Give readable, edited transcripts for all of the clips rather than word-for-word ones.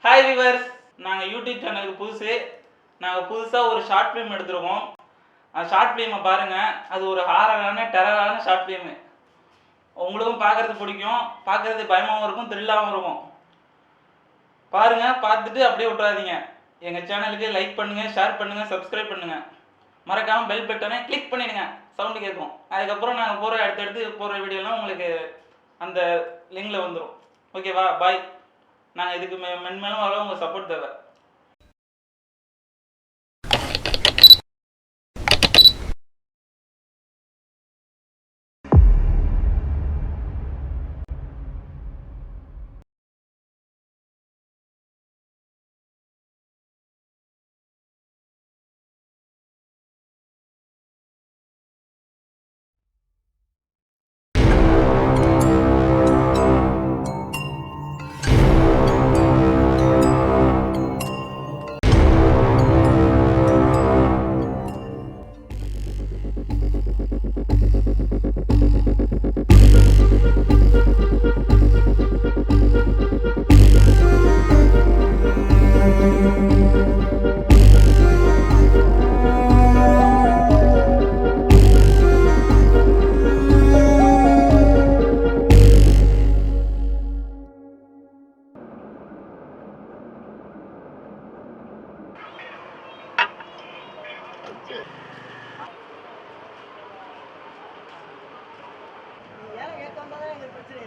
Hi viewers, நாங்கள் YouTube சேனலுக்கு புதுசு. நாங்கள் புதுசாக ஒரு ஷார்ட் ஃபிலிம் எடுத்துருக்கோம். அந்த ஷார்ட் ஃபிலிமை பாருங்கள். அது ஒரு ஹாரரான டெரரான ஷார்ட் ஃபிலிமு. உங்களுக்கும் பார்க்குறது பிடிக்கும், பார்க்குறது பயமாகவும் இருக்கும், த்ரில்லாகவும் இருக்கும். பாருங்கள், பார்த்துட்டு அப்படியே விட்டுறாதீங்க. எங்கள் சேனலுக்கு லைக் பண்ணுங்கள், ஷேர் பண்ணுங்கள், சப்ஸ்கிரைப் பண்ணுங்கள். மறக்காமல் பெல் பட்டனை கிளிக் பண்ணிடுங்க, சவுண்டு கேட்கும். அதுக்கப்புறம் நாங்கள் போகிற அடுத்தடுத்து போகிற வீடியோலாம் உங்களுக்கு அந்த லிங்கில் வந்துடும். ஓகேவா? பாய். நாங்கள் இதுக்கு மென்மேலும் வர உங்கள் சப்போர்ட் தேவை.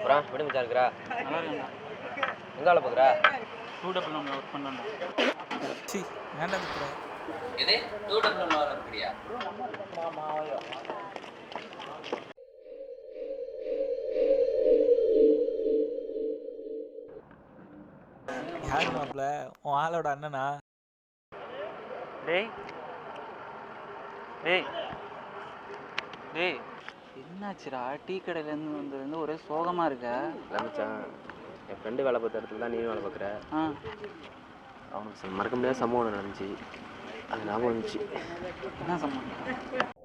அப்புறம் விடு மச்சா இருக்கிறா நல்லா இருக்குண்ணா. எங்கே வேலை பார்க்குறா? 2W ஒர்க் பண்ணேன். சி வேண்டாம் இருக்கிற இது 2W வர அப்படியா? யார் மாப்பிள்ள? உன் ஆளோட அண்ணனா? டேய் டேய் டேய், என்னாச்சுடா? டீ கடையிலேருந்து வந்ததுலேருந்து ஒரே சோகமாக இருக்க. இல்லை மச்சான், என் ஃப்ரெண்டு வேலை பார்த்த இடத்துல தான் நீயும் வேலை பார்க்குற. அவனுக்கு மறக்க முடியாத சம்பவம் ஒன்று நடந்துச்சு. அது ஞாபகம் வந்துச்சு. என்ன சம்பவம்?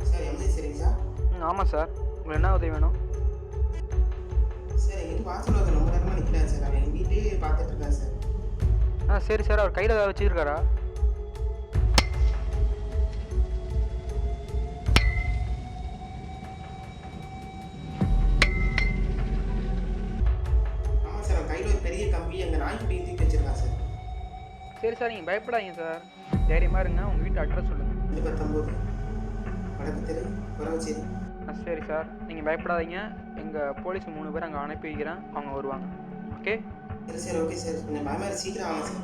சார் எம்ஜி சரிங்க சார். ஆமாம் சார், உங்களுக்கு என்ன உதவி வேணும்? சார் எங்கள் வீட்டு வாசல் வந்து ரொம்ப நேரமாக நிற்கிறாரு சார். நான் எங்கள் வீட்லேயே பார்த்துட்டு இருக்கேன் சார். சரி சார், அவர் கையில் ஏதாவது வச்சுருக்காரா? ஆமாம் சார், அவன் கையில் ஒரு பெரிய கம்பி எங்கள் நாய்க்குட்டி தூக்கி வச்சிருக்கான் சார். சரி சார், நீங்கள் பயப்படாதீங்க சார், தைரியமாக இருங்க. உங்கள் வீட்டு அட்ரஸ் சொல்லுங்கள். 219 வடக்கு தெரு உறவச்சேரி. சரி சார், நீங்கள் பயப்படாதீங்க. எங்கள் போலீஸ் 3 பேர் அங்கே அனுப்பி வைக்கிறேன், அவங்க வருவாங்க. ஓகே? சரி சார், ஓகே சார். கொஞ்சம் பயமாக சீக்கிரம் வாங்க சார்.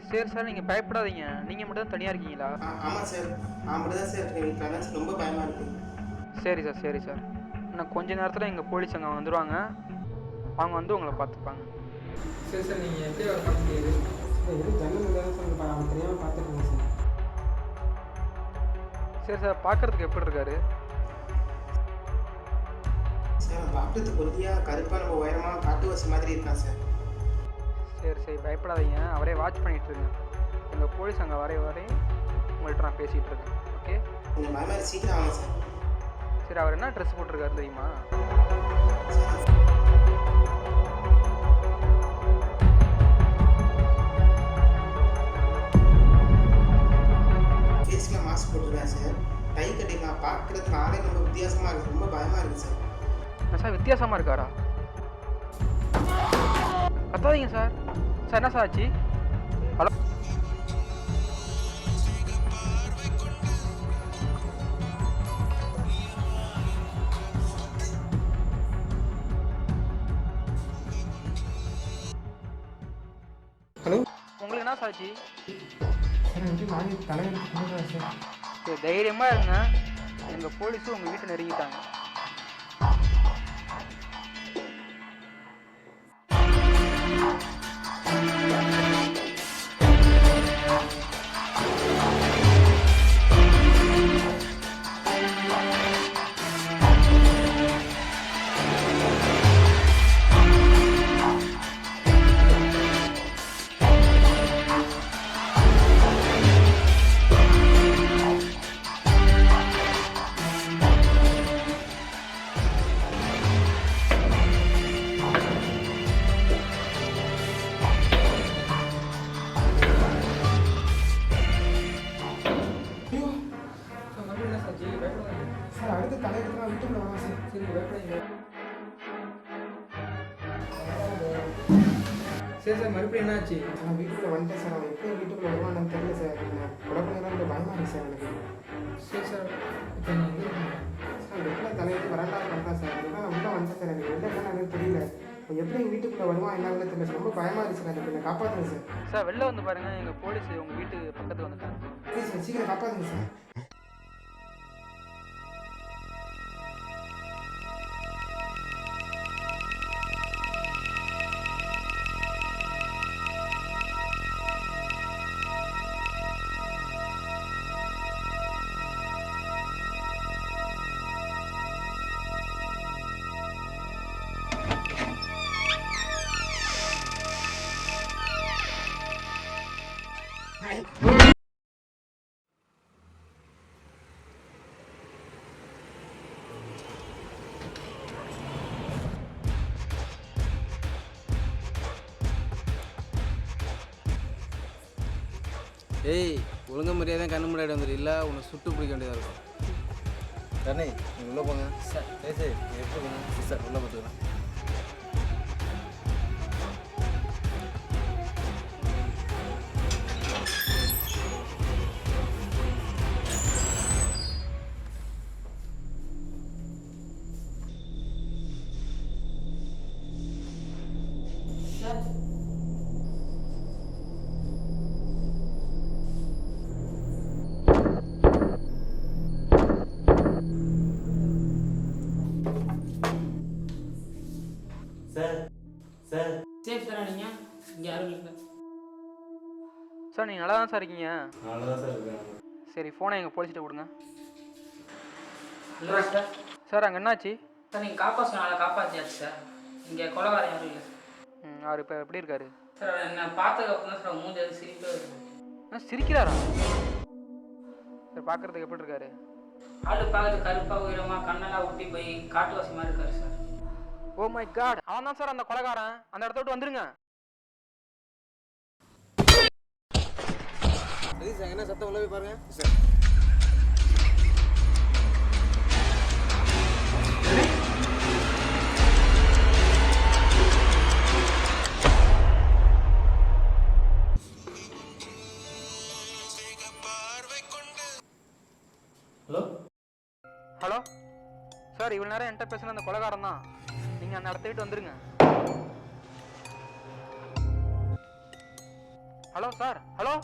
சரி சார், நீங்கள் பயப்படாதீங்க. நீங்கள் மட்டும் தான் தனியாக இருக்கீங்களா? ஆமாம் சார், நான் மட்டும் தான் சார் இருக்கேன் வீட்டில். அதான் சார் ரொம்ப பயமாக இருக்குது. சரி சார், சரி சார். இன்னும் கொஞ்ச நேரத்தில் எங்கள் போலீஸ் அங்கே வந்துடுவாங்க. அவங்க வந்து உங்களை பார்த்துப்பாங்க. சரி சார், நீங்கள் எப்படி வர பார்த்துட்டீங்க? சார் எதுவும் ஜன்னல் தான் சார் அவன் தெரியாமல் பார்த்துருக்கேன் சார். சரி சார், பார்க்குறதுக்கு எப்படி இருக்காரு? சார் பார்க்கறதுக்கு பொறுத்தியாக கருப்பாக நம்ம உயரமாக காட்டுவாசி மாதிரி இருக்கான் சார். சரி சரி, பயப்படாதீங்க. அவரே வாட்ச் பண்ணிகிட்டு இருங்க. எங்கள் போலீஸ் அங்கே வரைய உங்கள்கிட்ட நான் பேசிகிட்டு இருக்கேன். ஓகே? கொஞ்சம் பயமாக சீக்கிரம் வாங்க சார். சரி, அவர் என்ன ட்ரெஸ் போட்டிருக்காரு தெரியுமா? ஃபேஸில் மாஸ்க் போட்டுருக்கேன் சார். டை கட்டிக்கலாம். பார்க்குறதுக்கு ஆளே ரொம்ப வித்தியாசமாக இருக்குது. ரொம்ப பயமாக இருக்குது சார். சார் வித்தியாசமாக இருக்காரா? கத்தாதீங்க சார். சார் என்ன சார் ஆச்சு? ஹலோ? ஹலோ, உங்களுக்கு என்ன சார் ஆச்சு? சார் வந்து நானே தலைவருக்கு கொடுக்குறேன் சார். சரி, தைரியமாக இருங்க. எங்கள் போலீஸும் உங்கள் வீட்டை நெருங்கிட்டாங்க. சார் அடுத்த தலைவருக்கு வீட்டுக்குள்ள வாங்க சார். சரி, பயப்படாதீங்க. சரி சார், மறுபடியும் என்னாச்சு? நான் வீட்டுக்குள்ள வந்துட்டேன் சார். அவன் எப்படி வீட்டுக்குள்ள வருவான்னு தெரியல சார். குழப்பம் ரொம்ப பயமாக இருக்கு சார் எனக்கு. சரி சார், இப்போ நீங்கள் எங்கே இருக்கீங்க? சார் வீட்டில் தலைவருக்கு வரண்டா வந்தேன் சார். நான் உள்ளே வந்துட்டேன் சார். எனக்கு வெளில என்னன்னு தெரியல. எப்படி வீட்டுக்குள்ளே வருவான் என்னன்னு தெரியல சார். ரொம்ப பயமாக இருக்கு சார். எனக்கு என்னை காப்பாற்றுங்க சார். சார் வெளில வந்து பாருங்கள், எங்கள் போலீஸ் உங்கள் வீட்டு பக்கத்துக்கு வந்துட்டாங்க. ப்ளீஸ் சார், சீக்கிரம் காப்பாற்றுங்க சார். ஏய் ஒழுங்கு மரியாதை கண்ணு முன்னாடி வந்துடு இல்லை உன்னை சுட்டு பிடிக்க வேண்டியதாக இருக்கும். கண்ணே நீ உள்ளே போங்க சார். சரி எப்படி போங்க சார் உள்ளே பார்த்துக்கலாம். சேஃப் தானே நீங்கள் இங்கே யாரும் இல்லை? சார் நீங்கள் நல்லா தான் சார் இருக்கீங்க? நல்லா தான் சார் இருக்கேன். சரி ஃபோனை எங்கள் போலீஸ்கிட்ட கொடுங்க. Hello sir. சார் அங்கே என்னாச்சு? சார் நீங்கள் காப்பாற்ற சொன்னால காப்பாற்றியாச்சு சார். இங்கே கொலைகாரம் யாரும் இல்லை. அவர் இப்போ எப்படி இருக்காரு? சார் என்னை பார்த்ததுக்கப்புறம் தான் சார் மூஞ்சி அது சிரிப்பே வருது. சிரிக்கிறாரா? சார் பார்க்குறதுக்கு எப்படி இருக்காரு? ஆளு பார்க்கறது கருப்பாக உயரமாக கண்ணெல்லாம் ஒட்டி போய் காட்டுவாசி மாதிரி இருக்காரு சார். ஓ மை காட், அவன் தான் சார் அந்த கொலைகாரன். அந்த இடத்த விட்டு வந்துருங்க. சரி சார் என்ன சத்தம் உள்ள போய் பாருங்க சார். ஹலோ ஹலோ சார், இவ்வளோ நேரம் என்கிட்ட பேசுன அந்த கொலைகாரன் தான். நீங்கள் அந்த இடத்த விட்டு வந்துருங்க. Hello sir. ஹலோ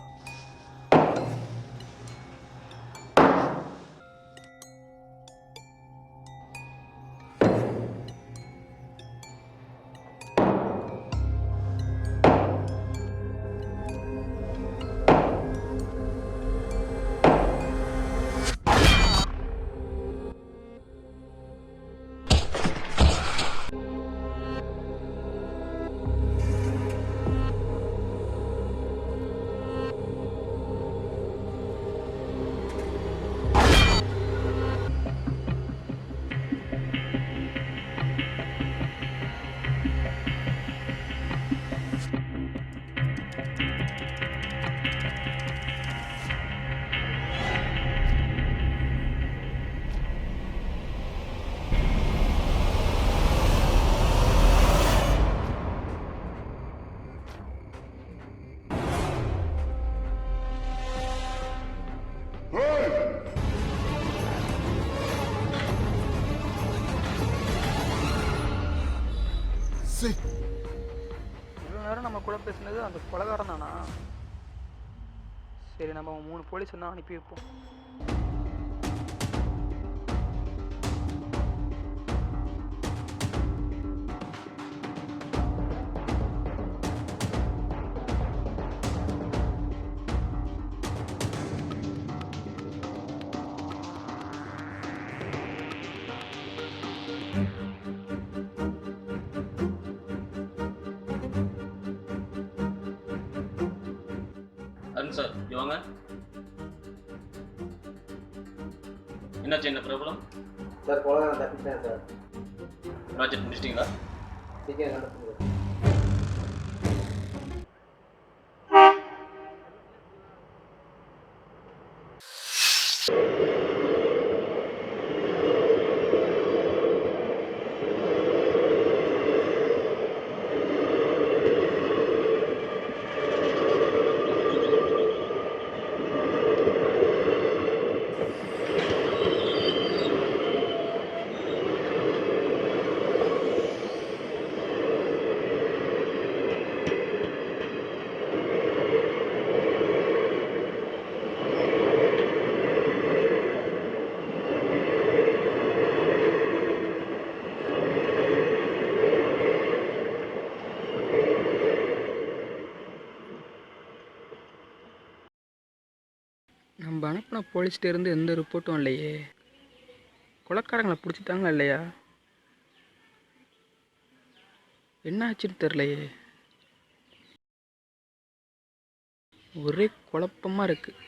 இவ்வளோ நேரம் நம்ம கூட பேசுனது அந்த கொலைகாரன் தானா? சரி நம்ம 3 போலீஸ் தான் அனுப்பி வைப்போம். அருண் சார் இங்க வாங்க. என்னாச்சு, என்ன ப்ராப்ளம்? சார் கொலைகாரன் தப்பிட்டேன் சார். ப்ராஜெக்ட் முடிச்சிட்டிங்களா? சீக்கிரம் நடத்துங்க. நம்ம அனுப்பின போலீஸ்கிட்டேருந்து எந்த ரிப்போர்ட்டும் இல்லையே. கொலைக்காரங்களை பிடிச்சிட்டாங்களா இல்லையா? என்ன ஆச்சுன்னு தெரிலையே. ஒரே குழப்பமாக இருக்குது.